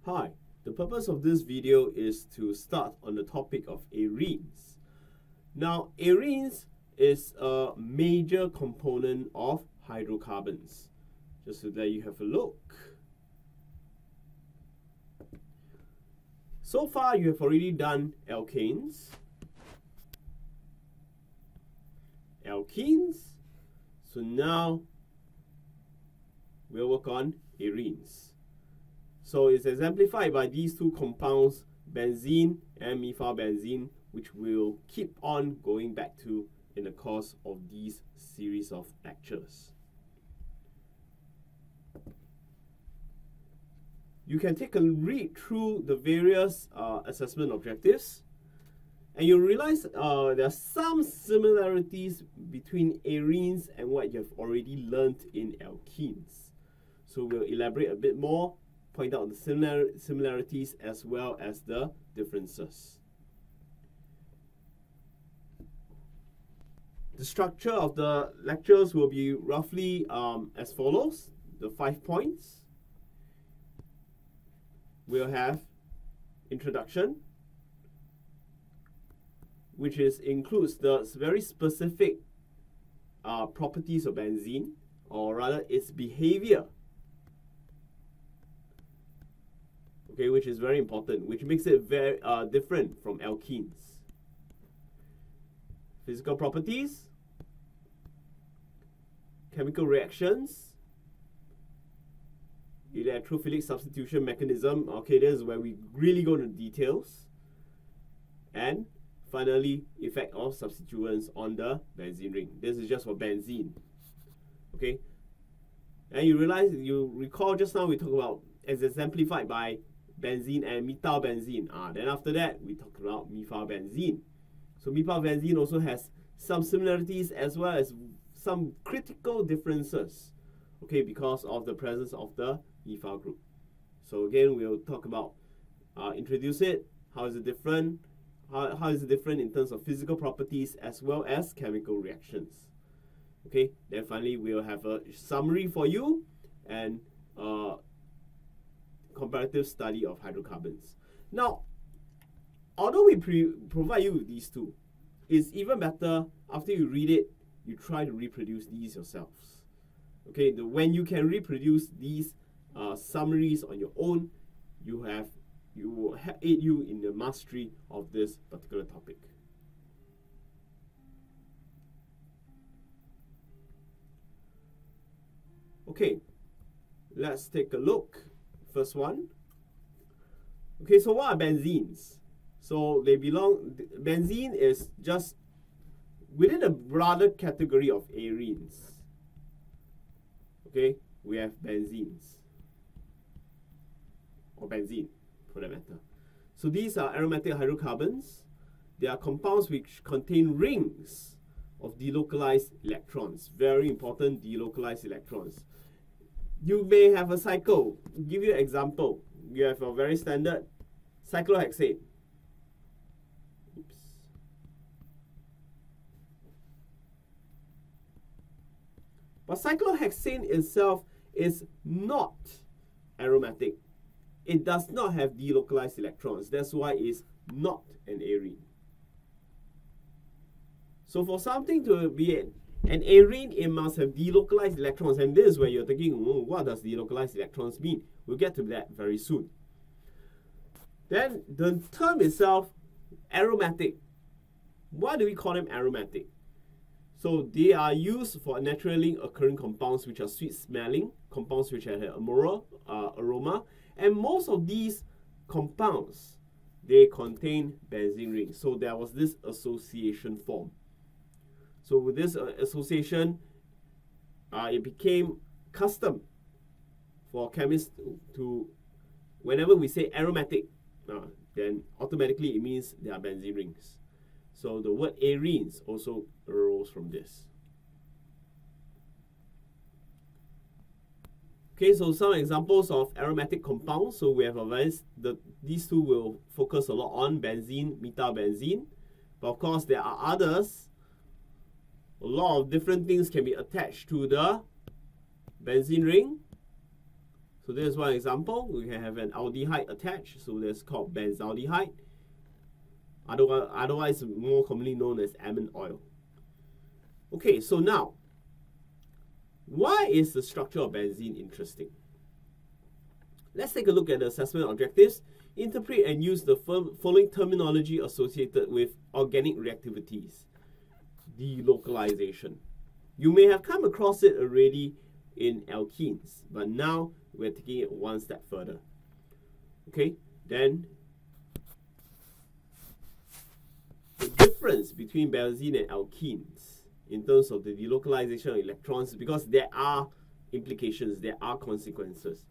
Hi, the purpose of this video is to start on the topic of arenes. Now, arenes is a major component of hydrocarbons. Just so that you have a look. So far, you have already done alkanes, alkenes. So now, we'll work on arenes. So it's exemplified by these two compounds, benzene and methylbenzene, which we'll keep on going back to in the course of these series of lectures. You can take a read through the various assessment objectives, and you'll realize there are some similarities between arenes and what you have already learned in alkenes. So we'll elaborate a bit more, point out the similarities as well as the differences. The structure of the lectures will be roughly as follows, the 5 points. We'll have introduction, which includes the very specific properties of benzene, or rather its behavior. Okay, which is very important, which makes it very different from alkenes. Physical properties, chemical reactions, electrophilic substitution mechanism. Okay, this is where we really go into details. And finally, effect of substituents on the benzene ring. This is just for benzene. Okay, and you recall just now we talked about as exemplified by benzene and methylbenzene. Then after that, we talked about methylbenzene. So methylbenzene also has some similarities as well as some critical differences, okay, because of the presence of the methyl group. So again, we'll talk about, introduce it, how is it different, how is it different in terms of physical properties as well as chemical reactions. Okay, then finally we'll have a summary for you and comparative study of hydrocarbons. Now, although we provide you with these two, it's even better after you read it, you try to reproduce these yourselves. Okay, when you can reproduce these summaries on your own, it will aid you in the mastery of this particular topic. Okay, let's take a look. First one. Okay, so what are benzenes? So benzene is just within a broader category of arenes. Okay, we have benzenes, or benzene for that matter. So these are aromatic hydrocarbons. They are compounds which contain rings of delocalized electrons. Very important, delocalized electrons. You may have a cycle. I'll give you an example. You have a very standard cyclohexane. Oops. But cyclohexane itself is not aromatic. It does not have delocalized electrons. That's why it's not an arene. So for something to be an arene, it must have delocalized electrons. And this is where you're thinking, what does delocalized electrons mean? We'll get to that very soon. Then the term itself, aromatic. Why do we call them aromatic? So they are used for naturally occurring compounds which are sweet smelling, compounds which have a moral aroma. And most of these compounds, they contain benzene rings. So there was this association formed. So with this association, it became custom for chemists to, whenever we say aromatic, then automatically it means they are benzene rings. So the word arenes also arose from this. Okay, so some examples of aromatic compounds. So we have these two will focus a lot on benzene, methylbenzene. But of course, there are others. A lot of different things can be attached to the benzene ring. So there's one example. We can have an aldehyde attached, so that's called benzaldehyde, otherwise more commonly known as almond oil. Okay, so now, why is the structure of benzene interesting? Let's take a look at the assessment objectives. Interpret and use the following terminology associated with organic reactivities. Delocalization. You may have come across it already in alkenes, but now we're taking it one step further. Okay, then the difference between benzene and alkenes in terms of the delocalization of electrons, because there are implications, there are consequences.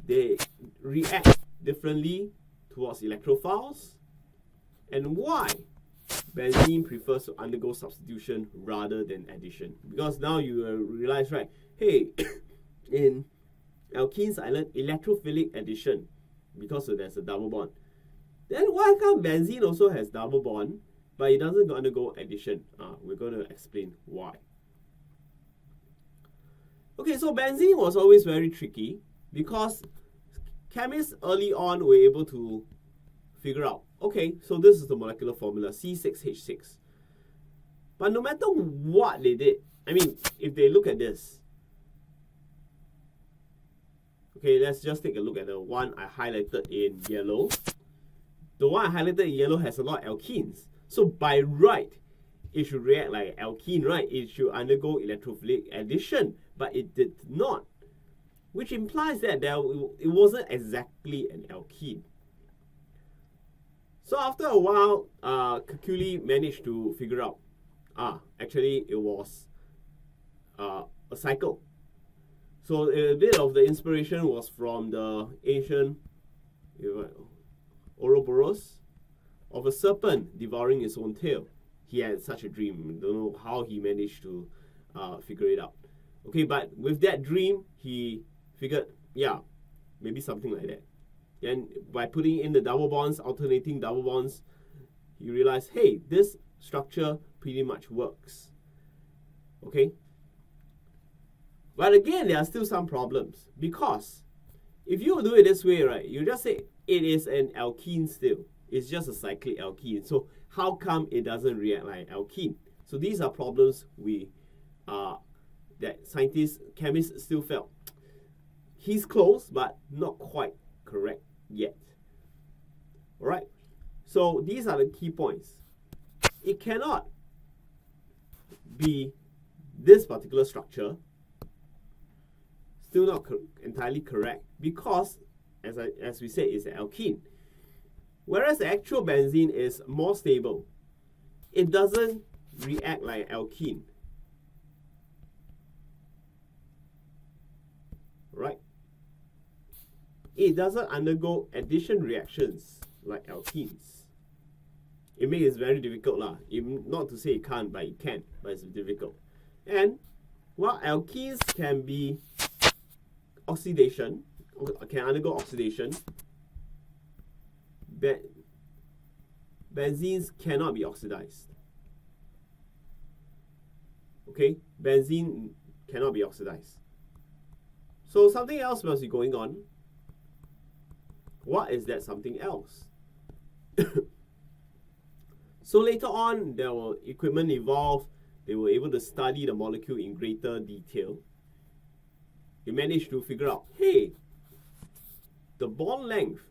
They react differently towards electrophiles, and why benzene prefers to undergo substitution rather than addition. Because now you realize, right, hey, in alkenes I learned electrophilic addition because there's a double bond. Then why come benzene also has double bond, but it doesn't undergo addition? We're going to explain why. Okay, so benzene was always very tricky because chemists early on were able to figure out, okay, so this is the molecular formula, C6H6. But no matter what they did, I mean, if they look at this, okay, let's just take a look at the one I highlighted in yellow. The one I highlighted in yellow has a lot of alkenes. So by right, it should react like alkene, right? It should undergo electrophilic addition, but it did not, which implies that it wasn't exactly an alkene. So after a while, Kekule managed to figure out, actually it was a cycle. So a bit of the inspiration was from the ancient Ouroboros of a serpent devouring its own tail. He had such a dream. Don't know how he managed to figure it out. Okay, but with that dream, he figured, yeah, maybe something like that. And by putting in the double bonds, alternating double bonds, he realized, hey, this structure pretty much works. Okay? But again, there are still some problems, because if you do it this way, right, you just say it is an alkene still. It's just a cyclic alkene. So how come it doesn't react like alkene? So these are problems that scientists, chemists still felt. He's close, but not quite correct yet. Alright, so these are the key points. It cannot be this particular structure, still not entirely correct, because as we said, it's an alkene. Whereas the actual benzene is more stable. It doesn't react like alkene. Right? It doesn't undergo addition reactions like alkenes. It makes it very difficult lah. Not to say it can't, but it can, but it's difficult. And while alkenes can be oxidation, can undergo oxidation, benzenes cannot be oxidized. Okay, benzene cannot be oxidized. So something else must be going on. What is that something else? So later on, there were equipment evolved. They were able to study the molecule in greater detail. They managed to figure out, hey, the bond length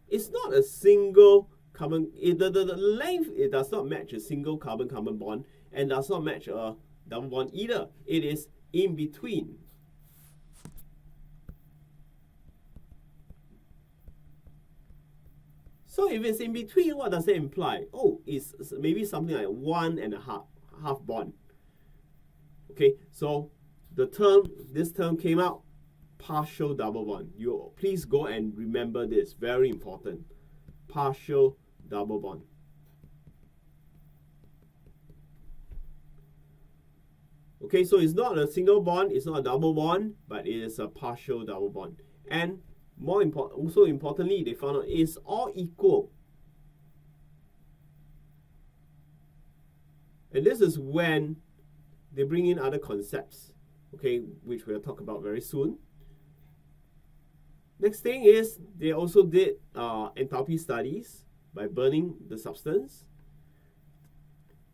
is not a single carbon. The length, it does not match a single carbon-carbon bond and does not match a double bond either. It is in between. So if it's in between, what does it imply? Oh, it's maybe something like 1.5 bond. Okay, so this term came out, partial double bond. You please go and remember this, very important. Partial double bond. Okay, so it's not a single bond, it's not a double bond, but it is a partial double bond. And also importantly, they found out it's all equal. And this is when they bring in other concepts, okay, which we'll talk about very soon. Next thing is they also did enthalpy studies by burning the substance.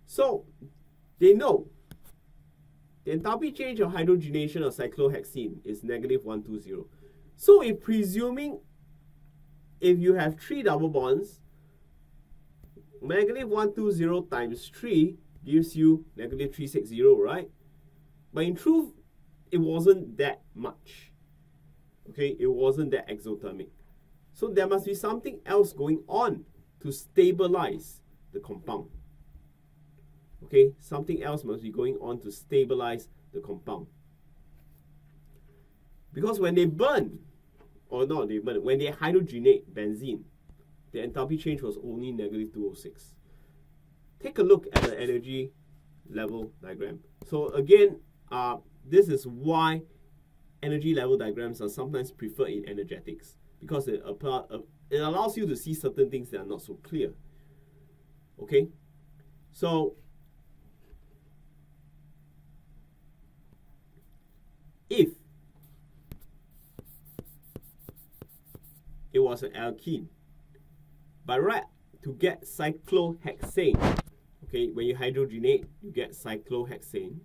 So they know the enthalpy change of hydrogenation of cyclohexene is -120. So if presuming if you have 3 double bonds, -120 times 3 gives you -360, right? But in truth, it wasn't that much. Okay, it wasn't that exothermic. So there must be something else going on to stabilize the compound. Okay, something else must be going on to stabilize the compound. Because when they burn, or not they burn, when they hydrogenate benzene, the enthalpy change was only -206. Take a look at the energy level diagram. So again, this is why energy level diagrams are sometimes preferred in energetics, because it allows you to see certain things that are not so clear. Okay, so if it was an alkene, by right, to get cyclohexane, okay, when you hydrogenate, you get cyclohexane,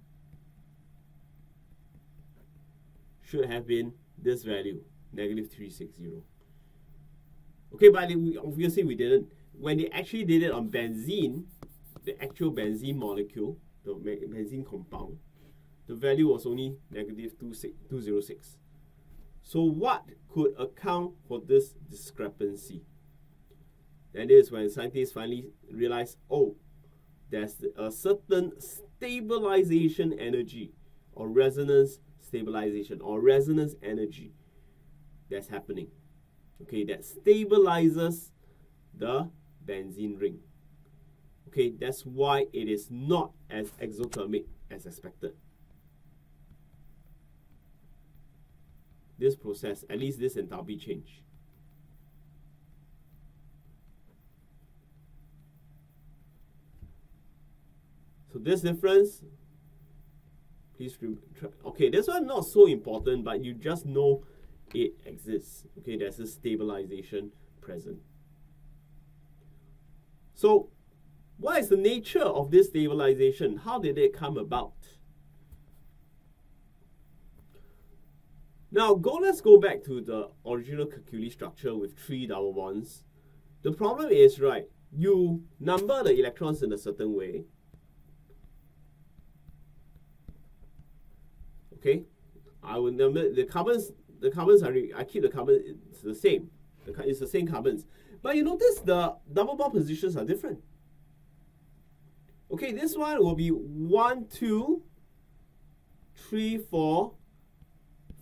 should have been this value, -360. Okay, but obviously we didn't. When they actually did it on benzene, the actual benzene molecule, the benzene compound, the value was only -206. So what could account for this discrepancy? That is when scientists finally realize, oh, there's a certain stabilization energy, or resonance stabilization, or resonance energy that's happening. Okay, that stabilizes the benzene ring. Okay, that's why it is not as exothermic as expected. This process, at least this enthalpy change. So this difference, please, okay, this one not so important, but you just know it exists. Okay, there's a stabilization present. So what is the nature of this stabilization? How did it come about? Now let's go back to the original Kekuli structure with 3 double bonds. The problem is, right, you number the electrons in a certain way. Okay, I will number the carbons. The carbons I keep the carbon, it's the same. It's the same carbons. But you notice the double bond positions are different. Okay, this one will be 1, 2, 3, 4,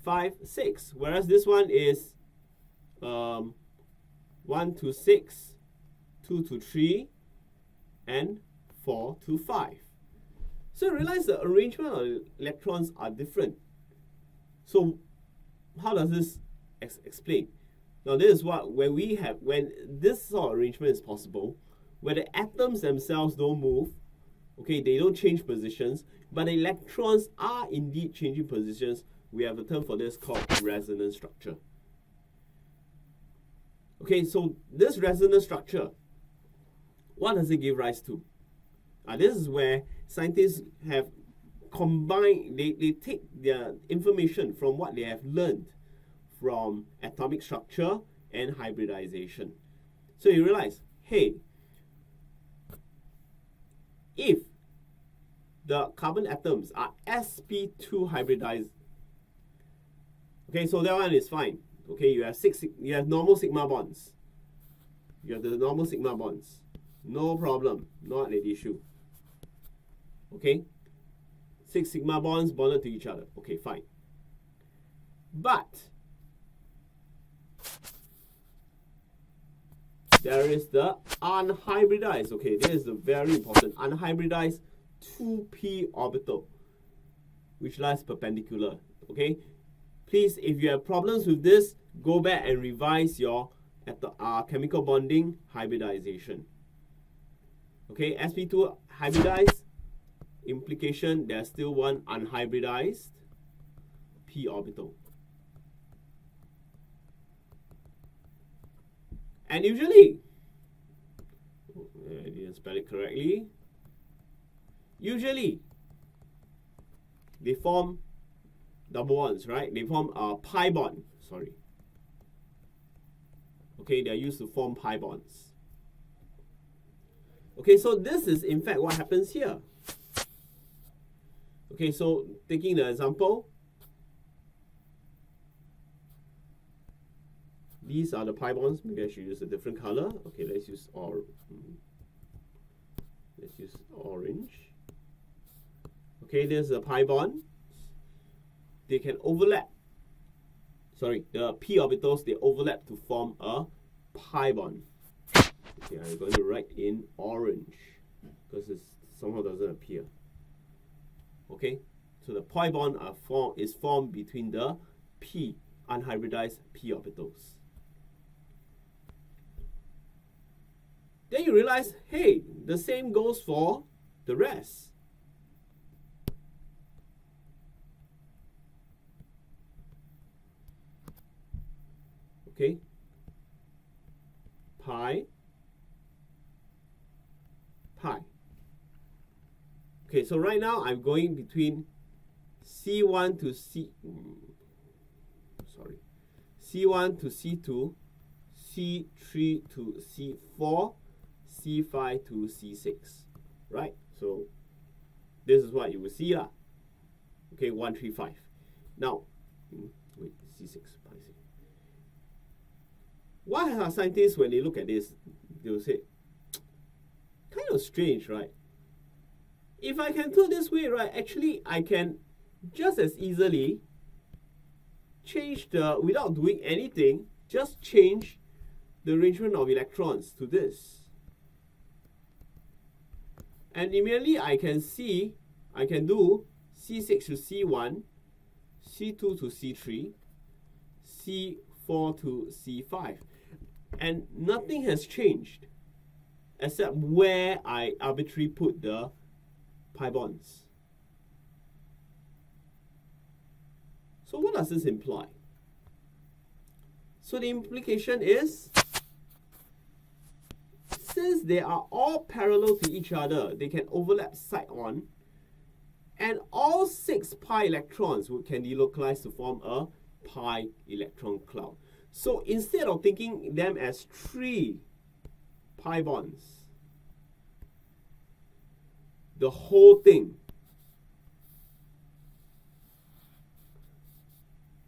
5, 6. Whereas this one is 1 to 6, 2 to 3, and 4 to 5. So you realize the arrangement of electrons are different. So how does this explain? Now this is what when this sort of arrangement is possible, where the atoms themselves don't move, okay, they don't change positions, but the electrons are indeed changing positions. We have a term for this called resonance structure. Okay, so this resonance structure, what does it give rise to? This is where scientists have combined, they take their information from what they have learned from atomic structure and hybridization. So you realize, hey, if the carbon atoms are sp2 hybridized, okay, so that one is fine. Okay, you have normal sigma bonds. You have the normal sigma bonds. No problem, not an issue. Okay, 6 sigma bonds bonded to each other. Okay, fine. But there is the unhybridized. Okay, this is the very important unhybridized 2p orbital, which lies perpendicular. Okay, please, if you have problems with this, go back and revise your chemical bonding hybridization. Okay, sp2 hybridized, implication there's still one unhybridized p orbital. And usually, I didn't spell it correctly. Usually, they form double bonds, right? They form a pi bond. Sorry. Okay, they are used to form pi bonds. Okay, so this is in fact what happens here. Okay, so taking the example, these are the pi bonds. Maybe I should use a different color. Okay, let's use orange. Okay, there's a pi bond. They can overlap. Sorry, the p orbitals, they overlap to form a pi bond. Okay, I'm going to write in orange because it somehow doesn't appear. Okay, so the pi bond is formed between the p unhybridized p orbitals. Then you realize, hey, the same goes for the rest. Okay, pi. Okay, so right now I'm going between C1 to C1 to C2, C3 to C4, C5 to C6, right? So this is what you will see lah. Okay, 1, 3, 5. Now, wait, C6, pi 6. Why are scientists, when they look at this, they will say, kind of strange, right? If I can do this way, right, actually I can just as easily change without doing anything, just change the arrangement of electrons to this. And immediately I can do C6 to C1, C2 to C3, C4 to C5. And nothing has changed except where I arbitrarily put the pi bonds. So what does this imply? So the implication is, since they are all parallel to each other, they can overlap side on, and all 6 pi electrons can delocalize to form a pi electron cloud. So instead of thinking them as 3 pi bonds, the whole thing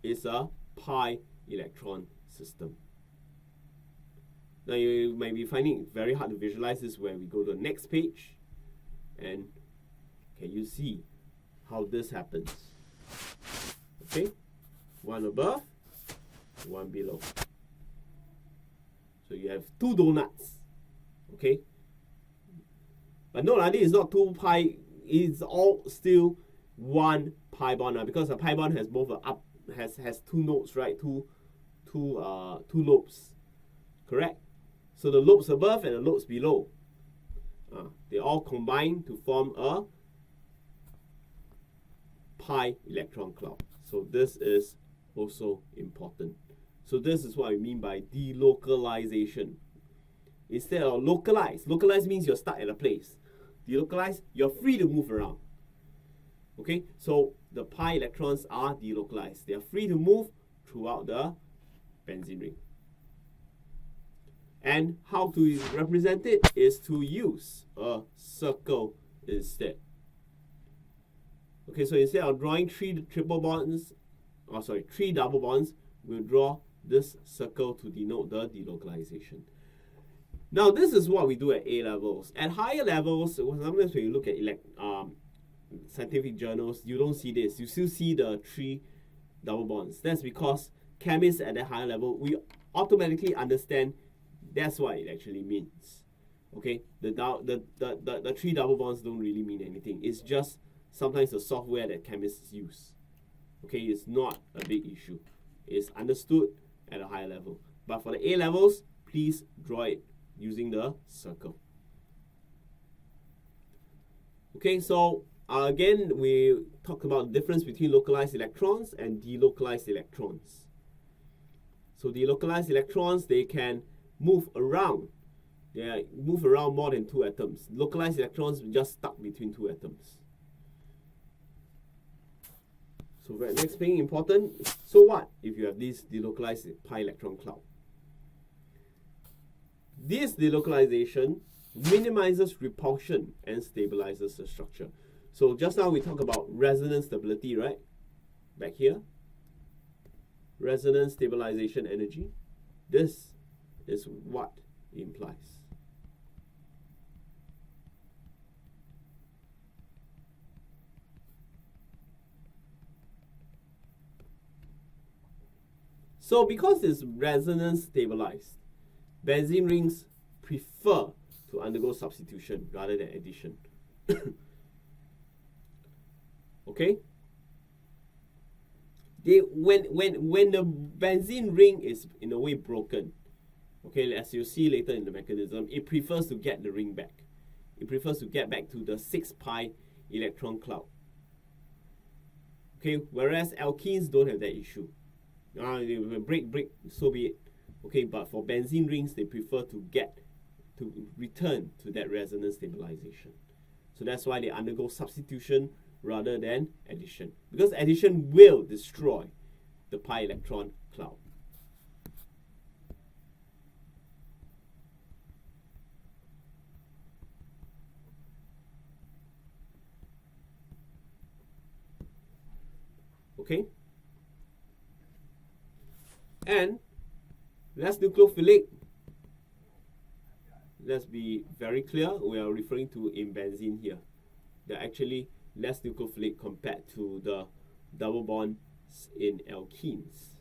is a pi electron system. Now you might be finding it very hard to visualize this when we go to the next page. And can you see how this happens? Okay, one above, one below. So you have 2 donuts. Okay, but no, this is not 2 pi. It's all still 1 pi bond because a pi bond has both has 2 nodes, right? Two lobes, correct? So the lobes above and the lobes below, they all combine to form a pi electron cloud. So this is also important. So this is what we mean by delocalization. Instead of localize means you're stuck at a place. Delocalize, you're free to move around. Okay, so the pi electrons are delocalized. They are free to move throughout the benzene ring. And how to represent it is to use a circle instead. Okay, so instead of drawing 3 double bonds, we'll draw this circle to denote the delocalization. Now, this is what we do at A levels. At higher levels, sometimes when you look at scientific journals, you don't see this. You still see the 3 double bonds. That's because chemists at the higher level, we automatically understand that's what it actually means. Okay, the 3 double bonds don't really mean anything. It's just sometimes the software that chemists use. Okay, it's not a big issue. It's understood at a higher level. But for the A levels, please draw it using the circle. Okay, so again, we talked about the difference between localized electrons and delocalized electrons. So delocalized electrons, they can move around. They move around more than 2 atoms. Localized electrons just stuck between 2 atoms. So next thing important, so what if you have this delocalized pi electron cloud? This delocalization minimizes repulsion and stabilizes the structure. So just now we talked about resonance stability, right? Back here. Resonance stabilization energy. This is what it implies. So because it's resonance stabilized, benzene rings prefer to undergo substitution rather than addition. Okay? When the benzene ring is in a way broken, okay, as you'll see later in the mechanism, it prefers to get the ring back. It prefers to get back to the 6 pi electron cloud. Okay, whereas alkenes don't have that issue. They will break, so be it. Okay, but for benzene rings, they prefer to return to that resonance stabilization. So that's why they undergo substitution rather than addition. Because addition will destroy the pi electron cloud. Okay? And less nucleophilic. Let's be very clear, we are referring to in benzene here. They're actually less nucleophilic compared to the double bonds in alkenes.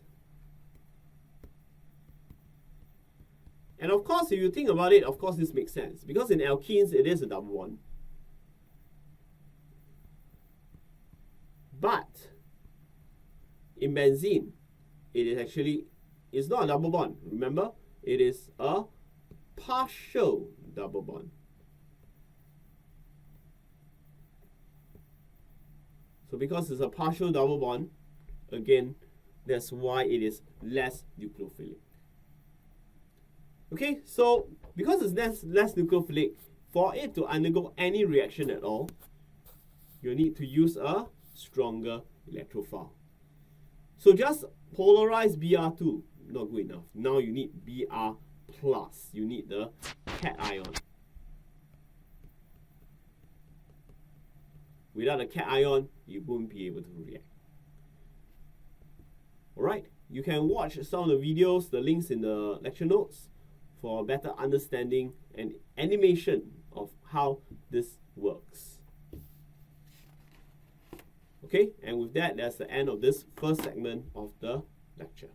And of course, if you think about it, of course this makes sense. Because in alkenes, it is a double bond. But in benzene, it is actually, it's not a double bond. Remember, it is a partial double bond. So because it's a partial double bond, again, that's why it is less nucleophilic. Okay, so because it's less nucleophilic, for it to undergo any reaction at all, you need to use a stronger electrophile. So just polarize Br2, not good enough. Now you need Br+. You need the cation. Without a cation, you won't be able to react. Alright, you can watch some of the videos, the links in the lecture notes, for a better understanding and animation of how this works. Okay, and with that, that's the end of this first segment of the lecture.